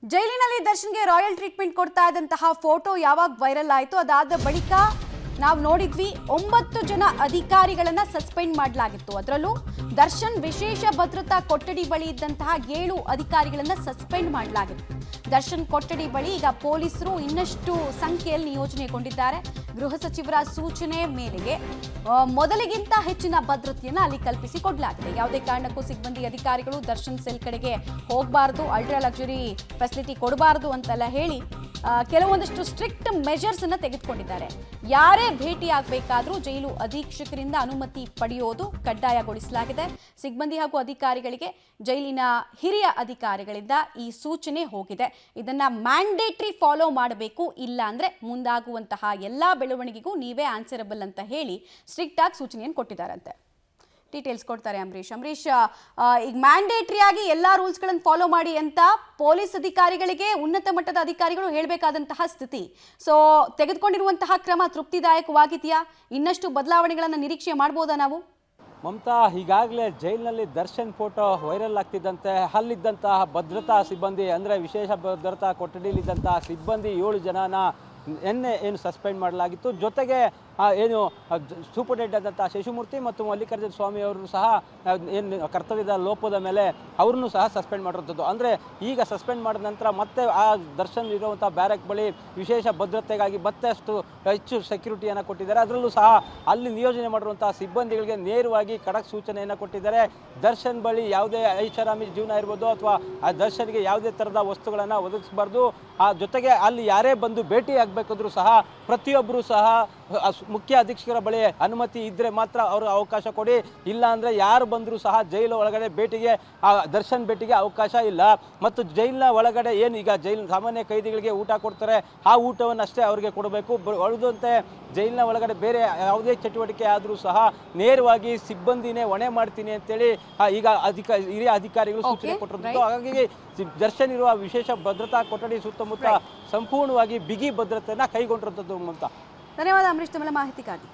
ಜೈಲಿನಲ್ಲಿ ದರ್ಶನ್ಗೆ royal treatment ಕೊಡ್ತಾ ಇದ್ದಂತಹ ಫೋಟೋ ಯಾವಾಗ ವೈರಲ್ ಆಯಿತು ಅದಾದ ಬಳಿಕ ನಾವು ನೋಡಿದ್ವಿ 9 ಜನ ಅಧಿಕಾರಿಗಳನ್ನ ಸಸ್ಪೆಂಡ್ ಮಾಡಲಾಗಿತ್ತು. ಅದರಲ್ಲೂ ದರ್ಶನ್ ವಿಶೇಷ ಭದ್ರತಾ ಕೊಠಡಿ ಬಳಿ ಇದ್ದಂತಹ 7 ಅಧಿಕಾರಿಗಳನ್ನ ಸಸ್ಪೆಂಡ್ ಮಾಡಲಾಗಿತ್ತು. ದರ್ಶನ್ ಕೊಠಡಿ ಬಳಿ ಈಗ ಪೊಲೀಸರು ಇನ್ನಷ್ಟು ಸಂಖ್ಯೆಯಲ್ಲಿ ನಿಯೋಜನೆಗೊಂಡಿದ್ದಾರೆ. ಗೃಹ ಸಚಿವರ ಸೂಚನೆ ಮೇರೆಗೆ ಮೊದಲಿಗಿಂತ ಹೆಚ್ಚಿನ ಭದ್ರತೆಯನ್ನು ಅಲ್ಲಿ ಕಲ್ಪಿಸಿಕೊಡಲಾಗಿದೆ. ಯಾವುದೇ ಕಾರಣಕ್ಕೂ ಸಿಬ್ಬಂದಿ ಅಧಿಕಾರಿಗಳು ದರ್ಶನ್ ಸೆಲ್ ಕಡೆಗೆ ಹೋಗಬಾರದು, ಅಲ್ಟ್ರಾ ಲಕ್ಸುರಿ ಫೆಸಿಲಿಟಿ ಕೊಡಬಾರದು ಅಂತೆಲ್ಲ ಹೇಳಿ ಕೆಲವೊಂದಷ್ಟು ಸ್ಟ್ರಿಕ್ಟ್ ಮೆಜರ್ಸ್ ಅನ್ನು ತೆಗೆದುಕೊಂಡಿದ್ದಾರೆ. ಯಾರೇ ಭೇಟಿ ಆಗಬೇಕಾದ್ರೂ ಜೈಲು ಅಧೀಕ್ಷಕರಿಂದ ಅನುಮತಿ ಪಡೆಯೋದು ಕಡ್ಡಾಯಗೊಳಿಸಲಾಗಿದೆ. ಸಿಬ್ಬಂದಿ ಹಾಗೂ ಅಧಿಕಾರಿಗಳಿಗೆ ಜೈಲಿನ ಹಿರಿಯ ಅಧಿಕಾರಿಗಳಿಂದ ಈ ಸೂಚನೆ ಹೋಗಿದೆ. ಇದನ್ನ ಮ್ಯಾಂಡೇಟರಿ ಫಾಲೋ ಮಾಡಬೇಕು, ಇಲ್ಲ ಅಂದ್ರೆ ಮುಂದಾಗುವಂತಹ ಎಲ್ಲಾ ಬೆಳವಣಿಗೆಗೂ ನೀವೇ ಆನ್ಸರಬಲ್ ಅಂತ ಹೇಳಿ ಸ್ಟ್ರಿಕ್ಟ್ ಆಗಿ ಸೂಚನೆಯನ್ನು ಕೊಟ್ಟಿದ್ದಾರಂತೆ. ಡೀಟೇಲ್ಸ್ ಕೊಡ್ತಾರೆ ಅಂಬರೀಶ್. ಈಗ ಮ್ಯಾಂಡೇಟರಿ ಆಗಿ ಎಲ್ಲಾ ರೂಲ್ಸ್ಗಳನ್ನು ಫಾಲೋ ಮಾಡಿ ಅಂತ ಪೊಲೀಸ್ ಅಧಿಕಾರಿಗಳಿಗೆ ಉನ್ನತ ಮಟ್ಟದ ಅಧಿಕಾರಿಗಳು ಹೇಳಬೇಕಾದಂತಹ ಸ್ಥಿತಿ. ಸೊ ತೆಗೆದುಕೊಂಡಿರುವಂತಹ ಕ್ರಮ ತೃಪ್ತಿದಾಯಕವಾಗಿದೆಯಾ? ಇನ್ನಷ್ಟು ಬದಲಾವಣೆಗಳನ್ನು ನಿರೀಕ್ಷೆ ಮಾಡಬಹುದಾ ನಾವು? ಮಮತಾ, ಈಗಾಗಲೇ ಜೈಲಿನಲ್ಲಿ ದರ್ಶನ್ ಫೋಟೋ ವೈರಲ್ ಆಗ್ತಿದ್ದಂತೆ ಅಲ್ಲಿದ್ದಂತಹ ಭದ್ರತಾ ಸಿಬ್ಬಂದಿ ಅಂದರೆ ವಿಶೇಷ ಭದ್ರತಾ ಕೊಠಡಿಯಲ್ಲಿದ್ದಂತಹ ಸಿಬ್ಬಂದಿ 7 ಜನನ ನಿನ್ನೆ ಏನು ಸಸ್ಪೆಂಡ್ ಮಾಡಲಾಗಿತ್ತು. ಜೊತೆಗೆ ಏನು ಸೂಪರ್ಡೆಂಟ್ ಆದಂಥ ಶಶಿಮೂರ್ತಿ ಮತ್ತು ಮಲ್ಲಿಕಾರ್ಜುನ ಸ್ವಾಮಿ ಅವರು ಸಹ ಏನು ಕರ್ತವ್ಯದ ಲೋಪದ ಮೇಲೆ ಅವ್ರನ್ನೂ ಸಹ ಸಸ್ಪೆಂಡ್ ಮಾಡಿರುವಂಥದ್ದು. ಅಂದರೆ ಈಗ ಸಸ್ಪೆಂಡ್ ಮಾಡಿದ ನಂತರ ಮತ್ತೆ ಆ ದರ್ಶನ್ ಇರುವಂಥ ಬ್ಯಾರಕ್ ಬಳಿ ವಿಶೇಷ ಭದ್ರತೆಗಾಗಿ ಮತ್ತೆ ಅಷ್ಟು ಹೆಚ್ಚು ಸೆಕ್ಯೂರಿಟಿಯನ್ನು ಕೊಟ್ಟಿದ್ದಾರೆ. ಅದರಲ್ಲೂ ಸಹ ಅಲ್ಲಿ ನಿಯೋಜನೆ ಮಾಡಿರುವಂಥ ಸಿಬ್ಬಂದಿಗಳಿಗೆ ನೇರವಾಗಿ ಖಡಕ್ ಸೂಚನೆಯನ್ನು ಕೊಟ್ಟಿದ್ದಾರೆ. ದರ್ಶನ್ ಬಳಿ ಯಾವುದೇ ಐಷಾರಾಮಿ ಜೀವನ ಇರ್ಬೋದು ಅಥವಾ ಆ ದರ್ಶನ್ಗೆ ಯಾವುದೇ ಥರದ ವಸ್ತುಗಳನ್ನು ಒದಗಿಸಬಾರ್ದು. ಆ ಜೊತೆಗೆ ಅಲ್ಲಿ ಯಾರೇ ಬಂದು ಭೇಟಿ ಆಗಬೇಕಾದ್ರೂ ಸಹ ಪ್ರತಿಯೊಬ್ಬರು ಸಹ ಮುಖ್ಯ ಅಧೀಕ್ಷಕರ ಬಳಿ ಅನುಮತಿ ಇದ್ದರೆ ಮಾತ್ರ ಅವರು ಅವಕಾಶ ಕೊಡಿ, ಇಲ್ಲ ಅಂದರೆ ಯಾರು ಬಂದರೂ ಸಹ ಜೈಲು ಒಳಗಡೆ ಭೇಟಿಗೆ ದರ್ಶನ್ ಭೇಟಿಗೆ ಅವಕಾಶ ಇಲ್ಲ. ಮತ್ತು ಜೈಲಿನ ಒಳಗಡೆ ಏನು ಈಗ ಜೈಲು ಸಾಮಾನ್ಯ ಕೈದಿಗಳಿಗೆ ಊಟ ಕೊಡ್ತಾರೆ, ಆ ಊಟವನ್ನು ಅಷ್ಟೇ ಅವರಿಗೆ ಕೊಡಬೇಕು. ಉಳಿದಂತೆ ಜೈಲಿನ ಒಳಗಡೆ ಬೇರೆ ಯಾವುದೇ ಚಟುವಟಿಕೆ ಆದರೂ ಸಹ ನೇರವಾಗಿ ಸಿಬ್ಬಂದಿನೇ ಹೊಣೆ ಮಾಡ್ತೀನಿ ಅಂತೇಳಿ ಈಗ ಹಿರಿಯ ಅಧಿಕಾರಿಗಳು ಸೂಚನೆ ಕೊಟ್ಟಿರುವಂಥದ್ದು. ಹಾಗಾಗಿ ದರ್ಶನ್ ಇರುವ ವಿಶೇಷ ಭದ್ರತಾ ಕೊಠಡಿ ಸುತ್ತಮುತ್ತ ಸಂಪೂರ್ಣವಾಗಿ ಬಿಗಿ ಭದ್ರತೆಯನ್ನು ಕೈಗೊಂಡಿರುವಂಥದ್ದು. ಅಂತ ಧನ್ಯವಾದ ಅಂಬರೀಶ್, ತಮ್ಮ ಮಾಹಿತಿಗಾಗಿ.